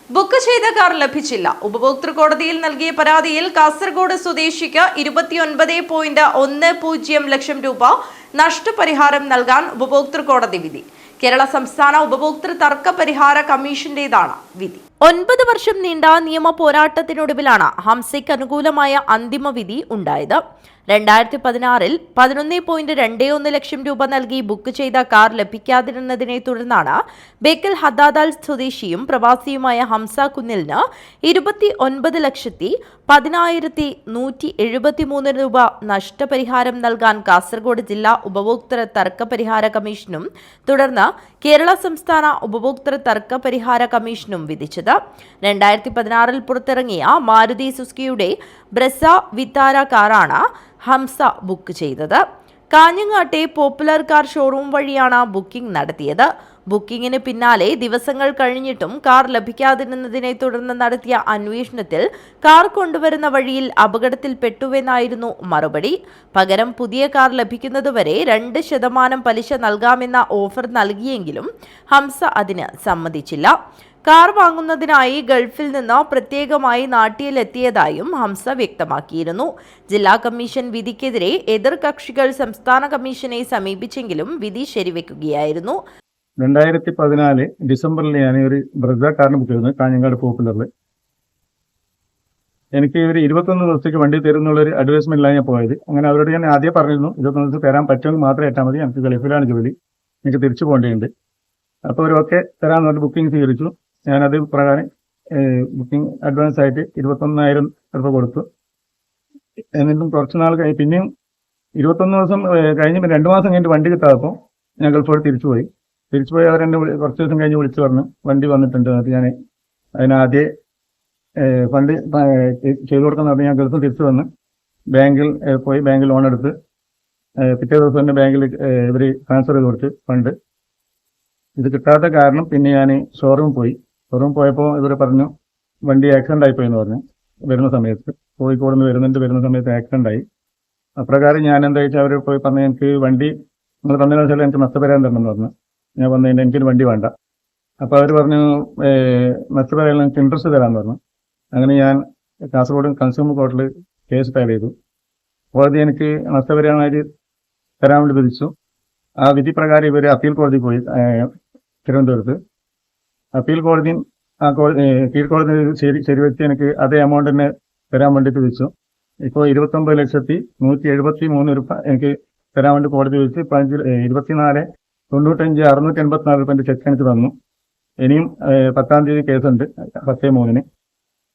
Book ചെയ്ത car ലഭിച്ചില്ല. ഉപഭോക്തൃ കോടതിയിൽ നൽകിയ പരാതിയിൽ കാസർഗോഡ് സ്വദേശിക്ക് 29.10 ലക്ഷം രൂപ നഷ്ടപരിഹാരം നൽകാൻ ഉപഭോക്തൃ കോടതി വിധി. കേരള സംസ്ഥാന ഉപഭോക്തൃ തർക്ക പരിഹാര കമ്മീഷന്റേതാണ് വിധി. 9 വർഷം നീണ്ട നിയമ പോരാട്ടത്തിനൊടുവിലാണ് ഹംസയ്ക്ക് അനുകൂലമായ അന്തിമ വിധി ഉണ്ടായത്. 2016-ൽ 11.21 ലക്ഷം രൂപ നൽകി ബുക്ക് ചെയ്ത കാർ ലഭിക്കാതിരുന്നതിനെ തുടർന്നാണ് ബേക്കൽ ഹദാദാൽ സ്വദേശിയും പ്രവാസിയുമായ ഹംസ കുന്നിലിന് 29,10,173 രൂപ നഷ്ടപരിഹാരം നൽകാൻ കാസർഗോഡ് ജില്ലാ ഉപഭോക്തൃ തർക്ക പരിഹാര കമ്മീഷനും തുടർന്ന് കേരള സംസ്ഥാന ഉപഭോക്തൃ തർക്ക പരിഹാര കമ്മീഷനും വിധിച്ചത്. 2016-ൽ പുറത്തിറങ്ങിയ മാരുതി സുസുക്കിയുടെ ബ്രെസ വിത്താര കാറാണ് ഹംസ ബുക്ക് ചെയ്തത്. കാഞ്ഞങ്ങാട്ടെ പോപ്പുലർ കാർ ഷോറൂം വഴിയാണ് ബുക്കിംഗ് നടത്തിയത്. ബുക്കിംഗിന് പിന്നാലെ ദിവസങ്ങൾ കഴിഞ്ഞിട്ടും കാർ ലഭിക്കാതിരുന്നതിനെ തുടർന്ന് നടത്തിയ അന്വേഷണത്തിൽ കാർ കൊണ്ടുവരുന്ന വഴിയിൽ അപകടത്തിൽപ്പെട്ടുവെന്നായിരുന്നു മറുപടി. പകരം പുതിയ കാർ ലഭിക്കുന്നതുവരെ 2% പലിശ നൽകാമെന്ന ഓഫർ നൽകിയെങ്കിലും ഹംസ അതിന് സമ്മതിച്ചില്ല. കാർ വാങ്ങുന്നതിനായി ഗൾഫിൽ നിന്ന് പ്രത്യേകമായി നാട്ടിലെത്തിയതായും ഹംസ വ്യക്തമാക്കിയിരുന്നു. ജില്ലാ കമ്മീഷൻ വിധിക്കെതിരെ എതിർകക്ഷികൾ സംസ്ഥാന കമ്മീഷനെ സമീപിച്ചെങ്കിലും വിധി ശരിവെക്കുകയായിരുന്നു. 2014 ഡിസംബറിൽ ഞാൻ ഒരു ബ്രസ കാറിന് ബുക്ക് ചെയ്തിരുന്നു കാഞ്ഞങ്ങാട് പോപ്പുലറിൽ. എനിക്ക് ഇവർ 21 ദിവസത്തേക്ക് വണ്ടി തരുന്നുള്ളൊരു അഡ്വൈസ്മെന്റിലാണ് ഞാൻ പോയത്. അങ്ങനെ അവരോട് ഞാൻ ആദ്യം പറഞ്ഞിരുന്നു 21 ദിവസം തരാൻ പറ്റുമെങ്കിൽ മാത്രമേ ഏറ്റാൽ മതി, എനിക്ക് ഗൾഫിലാണ് ജോലി, എനിക്ക് തിരിച്ചു പോകേണ്ടതുണ്ട്. അപ്പോൾ അവരൊക്കെ തരാമെന്ന് പറഞ്ഞ് ബുക്കിംഗ് സ്വീകരിച്ചു. ഞാനത് പ്രകാരം ബുക്കിംഗ് അഡ്വാൻസ് ആയിട്ട് 21,000 രൂപ കൊടുത്തു. എന്നിട്ടും കുറച്ച് നാൾ പിന്നെയും 21 ദിവസം കഴിഞ്ഞ് 2 മാസം കഴിഞ്ഞിട്ട് വണ്ടി കിട്ടാത്തപ്പോൾ ഞാൻ ഗൾഫോട് തിരിച്ചുപോയി അവരെന്നെ കുറച്ച് ദിവസം കഴിഞ്ഞ് വിളിച്ചു പറഞ്ഞു വണ്ടി വന്നിട്ടുണ്ട്. അത് ഞാൻ അതിനാദ്യം ഫണ്ട് ചെയ്തു കൊടുക്കുന്ന പറഞ്ഞ് ഞാൻ ഗൾഫിൽ തിരിച്ചു വന്ന് ബാങ്കിൽ പോയി ബാങ്കിൽ ലോൺ എടുത്ത് പിറ്റേ ദിവസം തന്നെ ബാങ്കിൽ ഇവർ ട്രാൻസ്ഫർ ചെയ്ത് കൊടുത്ത് ഫണ്ട്. ഇത് കിട്ടാത്ത കാരണം പിന്നെ ഞാൻ ഷോറൂം പോയപ്പോൾ ഇവർ പറഞ്ഞു വണ്ടി ആക്സിഡന്റ് ആയിപ്പോയെന്ന് പറഞ്ഞു. വരുന്ന സമയത്ത് കോഴിക്കോട് നിന്ന് വരുന്ന സമയത്ത് ആക്സിഡന്റ് ആയി. അപ്രകാരം ഞാൻ എന്താ വെച്ചാൽ അവർ പോയി പറഞ്ഞു എനിക്ക് വണ്ടി നിങ്ങൾ തന്നതിന് വെച്ചാൽ എനിക്ക് നഷ്ടപരിഹാരം തരണമെന്ന് പറഞ്ഞു. ഞാൻ പറഞ്ഞതിൻ്റെ എനിക്കൊരു വണ്ടി വേണ്ട. അപ്പോൾ അവർ പറഞ്ഞു നഷ്ടപരിഹാരം എനിക്ക് ഇൻട്രസ്റ്റ് തരാമെന്ന് പറഞ്ഞു. അങ്ങനെ ഞാൻ കാസർഗോഡ് കൺസ്യൂമർ കോർട്ടിൽ കേസ് ഫയൽ ചെയ്തു. കോടതി എനിക്ക് നഷ്ടപരിഹാരമായിട്ട് തരാൻ വേണ്ടി വിധിച്ചു. ആ വിധി പ്രകാരം ഇവർ അപ്പീൽ കോടതി പോയി തിരുവനന്തപുരത്ത്. അപ്പീൽ കോടതി കീഴ്ക്കോടതി ശരിവെച്ച് എനിക്ക് അതേ എമൗണ്ട് തന്നെ തരാൻ വേണ്ടിയിട്ട് വിധിച്ചു. ഇപ്പോൾ 29,173 രൂപ എനിക്ക് തരാൻ വേണ്ടി കോടതി വിധിച്ച് 24,95,684 രൂപ ചെക്ക് എനിക്ക് തന്നു. ഇനിയും 10-ാം തീയതി കേസുണ്ട് 10/3.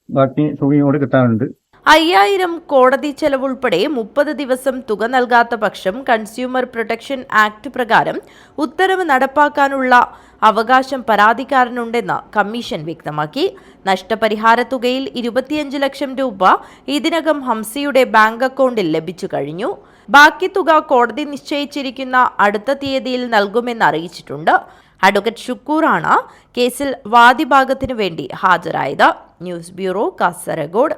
ബാക്കി തുകയും കൂടി കിട്ടാനുണ്ട്. 5,000 കോടതി ചെലവുൾപ്പെടെ 30 ദിവസം തുക നൽകാത്ത പക്ഷം കൺസ്യൂമർ പ്രൊട്ടക്ഷൻ ആക്ട് പ്രകാരം ഉത്തരവ് നടപ്പാക്കാനുള്ള അവകാശം പരാതിക്കാരനുണ്ടെന്ന് കമ്മീഷൻ വ്യക്തമാക്കി. നഷ്ടപരിഹാര തുകയിൽ 25 ലക്ഷം രൂപ ഇതിനകം ഹംസയുടെ ബാങ്ക് അക്കൗണ്ടിൽ ലഭിച്ചു കഴിഞ്ഞു. ബാക്കി തുക കോടതി നിശ്ചയിച്ചിരിക്കുന്ന അടുത്ത തീയതിയിൽ നൽകുമെന്ന് അറിയിച്ചിട്ടുണ്ട്. അഡ്വക്കേറ്റ് ഷുക്കൂറാണ് കേസിൽ വാദിഭാഗത്തിനു വേണ്ടി ഹാജരായത്. News bureau, Kasaragod.